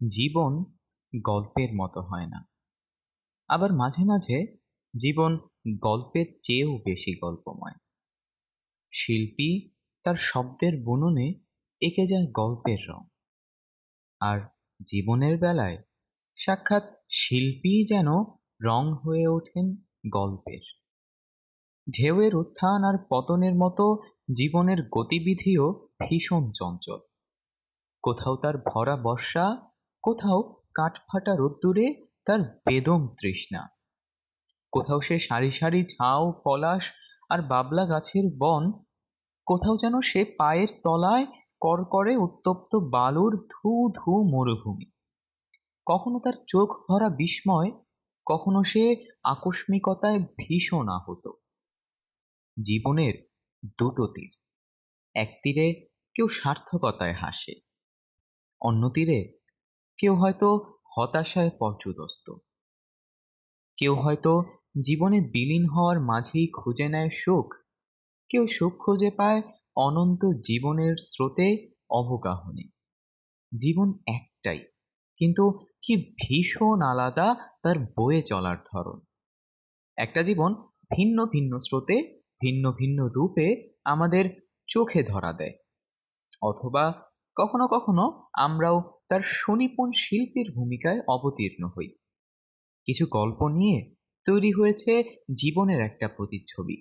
জীবন গল্পের মতো হয় না। আবার মাঝে মাঝে জীবন গল্পের চেয়েও বেশি গল্পময়। শিল্পী তার শব্দের বুননে এঁকে যায় গল্পের রং, আর জীবনের বেলায় সাক্ষাৎ শিল্পীই যেন রং হয়ে ওঠেন গল্পের। ঢেউয়ের উত্থান আর পতনের মতো জীবনের গতিবিধিও ভীষণ চঞ্চল। কোথাও তার ভরা বর্ষা, কোথাও কাঠফাটা রোদ্দুরে তার বেদম তৃষ্ণা। কোথাও সে সারি সারি ঝাউ পলাশ আর বাবলা গাছের বন, কোথাও যেন সে পায়ের তলায় করকরে উত্তপ্ত বালুর ধু ধু মরুভূমি। কখনো তার চোখ ভরা বিস্ময়, কখনো সে আকস্মিকতায় ভীষণ আহত। জীবনের দুটো তীর, এক তীরে কেউ সার্থকতায় হাসে, অন্য তীরে কেউ হয়তো হতাশায় পর্যুদস্ত। কেউ হয়তো জীবনে বিলীন হওয়ার মাঝেই খুঁজে নেয় সুখ, কেউ সুখ খুঁজে পায় অনন্ত জীবনের স্রোতে অবগাহনে। জীবন একটাই, কিন্তু কি ভীষণ আলাদা তার বয়ে চলার ধরন। একটা জীবন ভিন্ন ভিন্ন স্রোতে, ভিন্ন ভিন্ন রূপে আমাদের চোখে ধরা দেয়, অথবা কখনো কখনো আমরাও তার সুনিপুণ শিল্পীর ভূমিকায় অবতীর্ণ হই। কিছু গল্প নিয়ে তৈরি হয়েছে জীবনের একটা প্রতিচ্ছবি।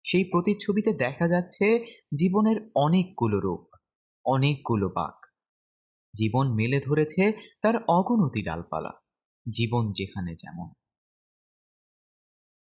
সেই প্রতিচ্ছবিতে দেখা যাচ্ছে জীবনের অনেকগুলো রূপ, অনেকগুলো বাঁক। জীবন মেলে ধরেছে তার অগণতি ডালপালা, জীবন যেখানে যেমন।